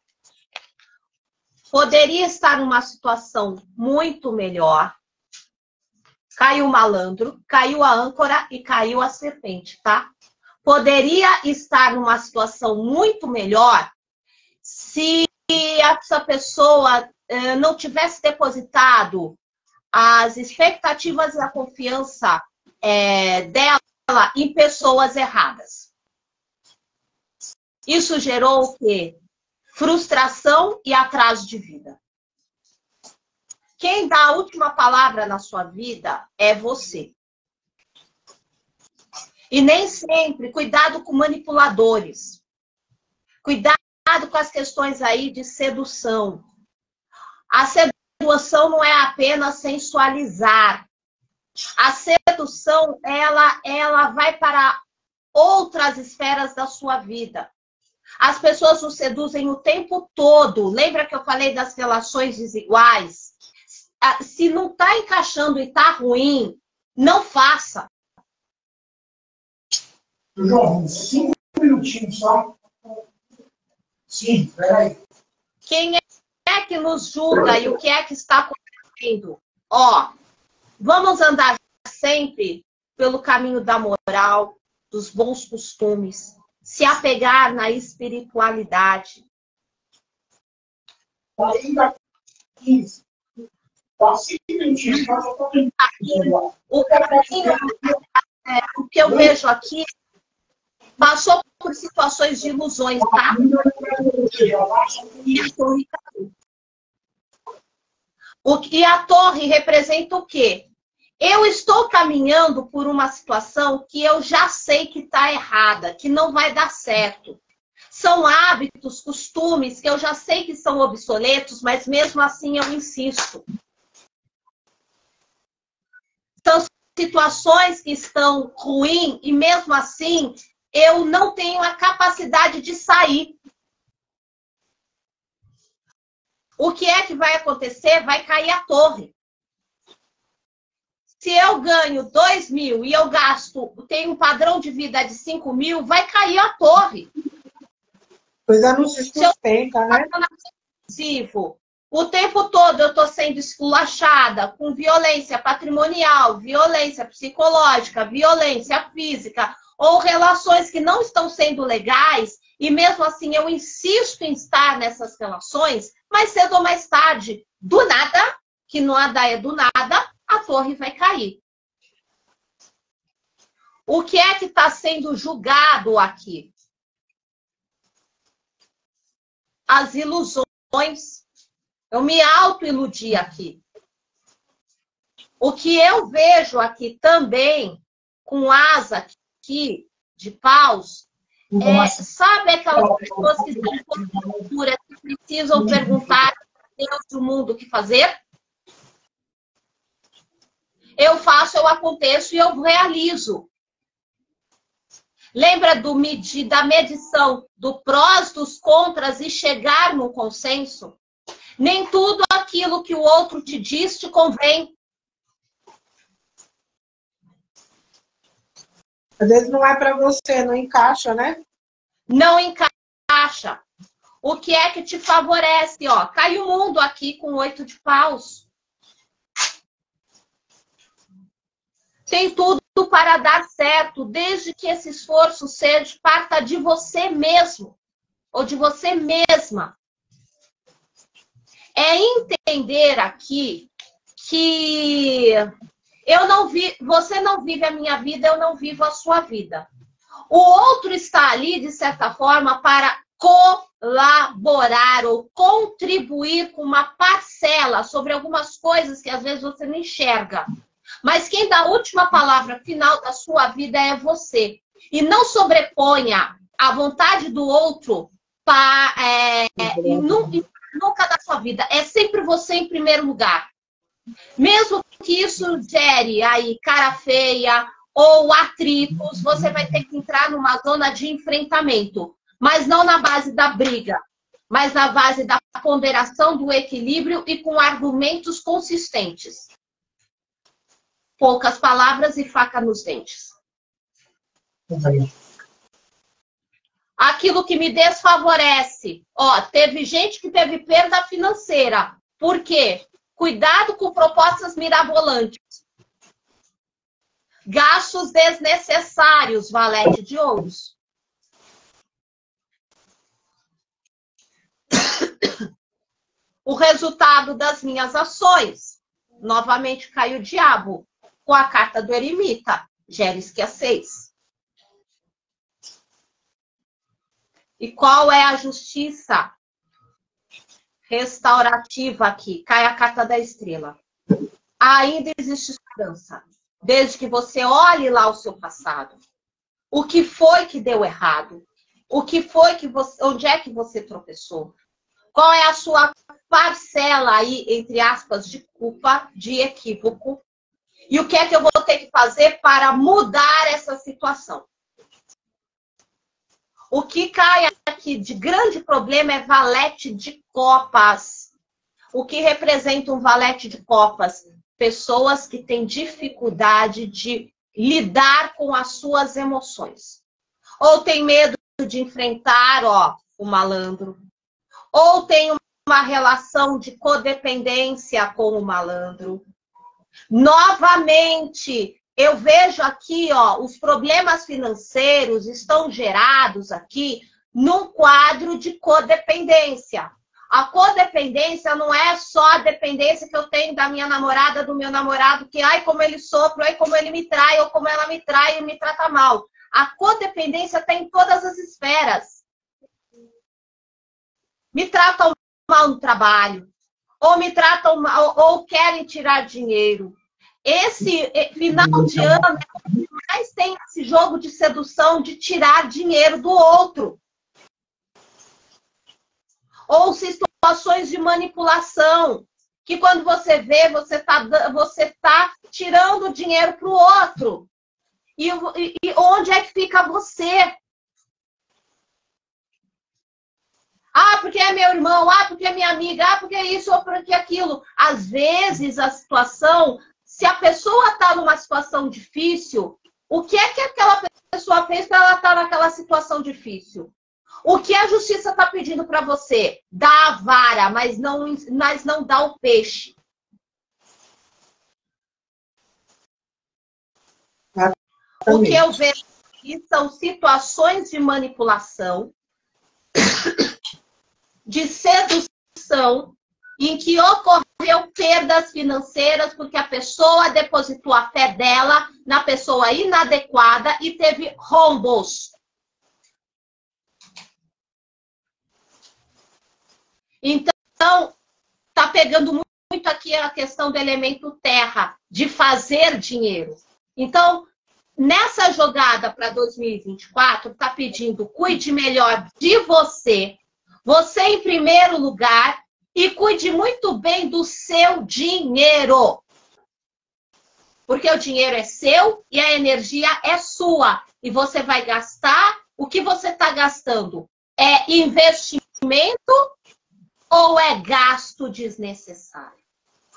Poderia estar numa situação muito melhor. caiu o malandro, caiu a âncora e caiu a serpente, tá? Poderia estar numa situação muito melhor se essa pessoa não tivesse depositado as expectativas e a confiança dela em pessoas erradas. Isso gerou o quê? Frustração e atraso de vida. Quem dá a última palavra na sua vida é você. E nem sempre, cuidado com manipuladores. Cuidado com as questões aí de sedução. A sedução não é apenas sensualizar. A sedução, ela vai para outras esferas da sua vida. As pessoas nos seduzem o tempo todo. Lembra que eu falei das relações desiguais? Se não está encaixando e está ruim, não faça. João, 5 minutinhos só. Sim, peraí. Quem é que nos julga e o que é que está acontecendo? Ó, vamos andar sempre pelo caminho da moral, dos bons costumes, se apegar na espiritualidade. 40, 15. O que eu vejo aqui passou por situações de ilusões, tá? E a torre representa o quê? Eu estou caminhando por uma situação que eu já sei que está errada, que não vai dar certo. São hábitos, costumes que eu já sei que são obsoletos, mas mesmo assim eu insisto. São situações que estão ruins e mesmo assim eu não tenho a capacidade de sair. O que é que vai acontecer? Vai cair a torre. Se eu ganho 2.000 e eu gasto, tenho um padrão de vida de 5.000, vai cair a torre. Coisa não se sustenta, né? O tempo todo eu estou sendo esculachada com violência patrimonial, violência psicológica, violência física, ou relações que não estão sendo legais, e mesmo assim eu insisto em estar nessas relações, mas cedo ou mais tarde, do nada, que nada é do nada, a torre vai cair. O que é que está sendo julgado aqui? As ilusões. Eu me auto-iludi aqui. O que eu vejo aqui também, com asa aqui, de paus, sabe aquelas pessoas que estão com cultura, que precisam perguntar a Deus do mundo o que fazer? Eu faço, eu aconteço e eu realizo. Lembra da medição do prós, dos contras e chegar no consenso? Nem tudo aquilo que o outro te diz te convém. Às vezes não é para você, não encaixa, né? Não encaixa. O que é que te favorece? Ó, cai o mundo aqui com 8 de paus. Tem tudo para dar certo, desde que esse esforço parta de você mesmo ou de você mesma. É entender aqui que você não vive a minha vida, eu não vivo a sua vida. O outro está ali, de certa forma, para colaborar ou contribuir com uma parcela sobre algumas coisas que às vezes você não enxerga. Mas quem dá a última palavra final da sua vida é você. E não sobreponha a vontade do outro nunca da sua vida. É sempre você em primeiro lugar. Mesmo que isso gere aí cara feia ou atritos, você vai ter que entrar numa zona de enfrentamento. Mas não na base da briga, mas na base da ponderação, do equilíbrio e com argumentos consistentes. Poucas palavras e faca nos dentes. Aquilo que me desfavorece. Ó, teve gente que teve perda financeira. Por quê? Cuidado com propostas mirabolantes. Gastos desnecessários, valete de ouros. O resultado das minhas ações. Novamente caiu o diabo. Com a carta do eremita. Gera escassez. E qual é a justiça restaurativa aqui? Cai a carta da estrela. Ainda existe esperança. Desde que você olhe lá o seu passado. O que foi que deu errado? O que foi que você... Onde é que você tropeçou? Qual é a sua parcela aí, entre aspas, de culpa, de equívoco? E o que é que eu vou ter que fazer para mudar essa situação? O que cai aqui de grande problema é valete de copas. O que representa um valete de copas? Pessoas que têm dificuldade de lidar com as suas emoções. Ou tem medo de enfrentar, o malandro. Ou tem uma relação de codependência com o malandro. Novamente, eu vejo aqui, os problemas financeiros estão gerados aqui num quadro de codependência. A codependência não é só a dependência que eu tenho da minha namorada, do meu namorado, que, ai, como ele sofre, ai, como ele me trai, ou como ela me trai e me trata mal. A codependência está em todas as esferas. Me tratam mal no trabalho, ou me tratam mal, ou querem tirar dinheiro. Esse final de ano é o que mais tem esse jogo de sedução de tirar dinheiro do outro. Ou situações de manipulação, que quando você vê, você tá tirando dinheiro para o outro. E onde é que fica você? Ah, porque é meu irmão, porque é minha amiga, porque é isso ou porque é aquilo. Às vezes a situação, se a pessoa está numa situação difícil, o que é que aquela pessoa fez para ela estar naquela situação difícil? O que a justiça está pedindo para você? Dá a vara, mas não dá o peixe. O que eu vejo aqui são situações de manipulação, de sedução, em que ocorreu perdas financeiras porque a pessoa depositou a fé dela na pessoa inadequada e teve rombos. Então, tá pegando muito aqui a questão do elemento terra, de fazer dinheiro. Então, nessa jogada para 2024, tá pedindo cuide melhor de você, você em primeiro lugar, e cuide muito bem do seu dinheiro. Porque o dinheiro é seu e a energia é sua. E você vai gastar, o que você está gastando? É investimento ou é gasto desnecessário?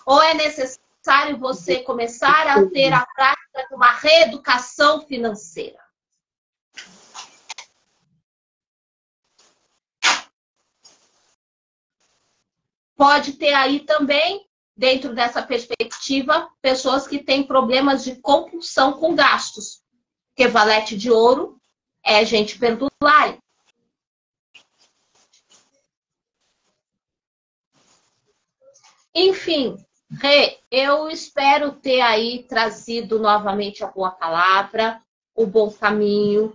Ou é necessário você começar a ter a prática de uma reeducação financeira? Pode ter aí também, dentro dessa perspectiva, pessoas que têm problemas de compulsão com gastos. Porque valete de ouro é gente perdulária. Enfim, Rê, eu espero ter aí trazido novamente a boa palavra, o bom caminho.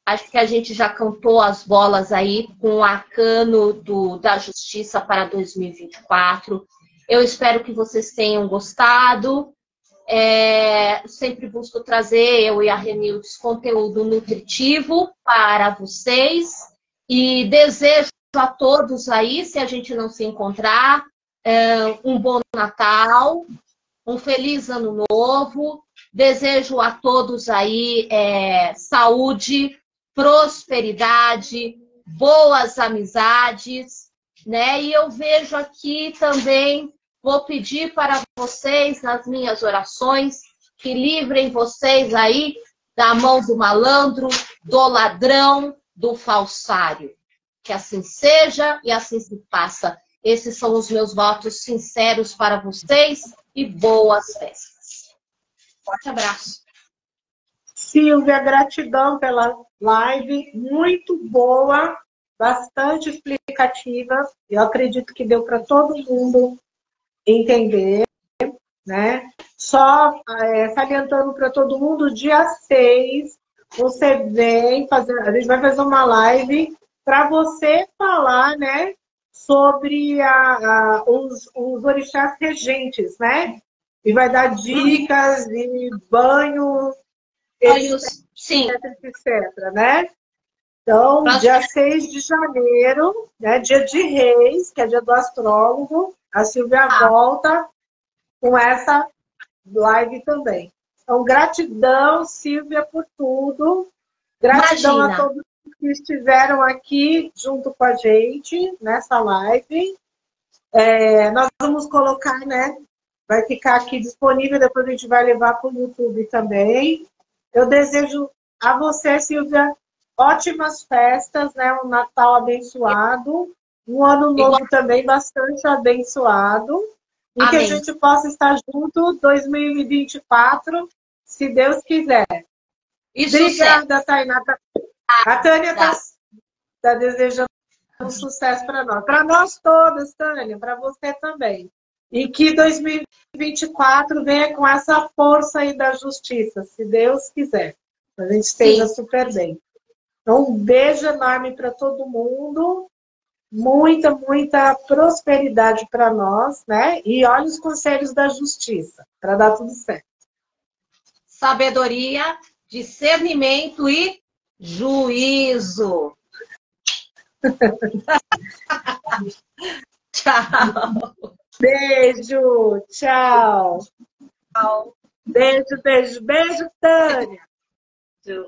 Acho que a gente já cantou as bolas aí com o arcano da justiça para 2024. Eu espero que vocês tenham gostado. Sempre busco trazer, eu e a Renildes, conteúdo nutritivo para vocês. E desejo a todos aí, se a gente não se encontrar, um bom Natal, um feliz Ano Novo. Desejo a todos aí saúde, prosperidade, boas amizades, né? E eu vejo aqui também, vou pedir para vocês, nas minhas orações, que livrem vocês aí da mão do malandro, do ladrão, do falsário. Que assim seja e assim se faça. Esses são os meus votos sinceros para vocês e boas festas. Forte abraço. Silvia, gratidão pela live, muito boa, bastante explicativa. Eu acredito que deu para todo mundo entender, né? Só salientando para todo mundo, dia 6, você vem fazer, a gente vai fazer uma live para você falar, né, sobre os orixás regentes, né? E vai dar dicas de banho, sim. etc, né? Então, dia 6 de janeiro, né, dia de Reis, que é dia do astrólogo, a Silvia volta com essa live também. Então, gratidão, Silvia, por tudo. Gratidão a todos que estiveram aqui junto com a gente nessa live. Nós vamos colocar, né? Vai ficar aqui disponível, depois a gente vai levar para o YouTube também. Eu desejo a você, Silvia, ótimas festas, né? Um Natal abençoado, um ano novo também bastante abençoado. E que a gente possa estar junto 2024, se Deus quiser. Obrigada, Tainá. A Tânia está desejando um sucesso para nós. Para nós todas, Tânia, para você também. E que 2024 venha com essa força aí da justiça, se Deus quiser. A gente esteja super bem. Então, um beijo enorme para todo mundo. Muita, muita prosperidade para nós, né? E olha os conselhos da justiça, para dar tudo certo. Sabedoria, discernimento e juízo. Tchau. Beijo, tchau. Tchau. Beijo, beijo, beijo, Tânia. Beijo.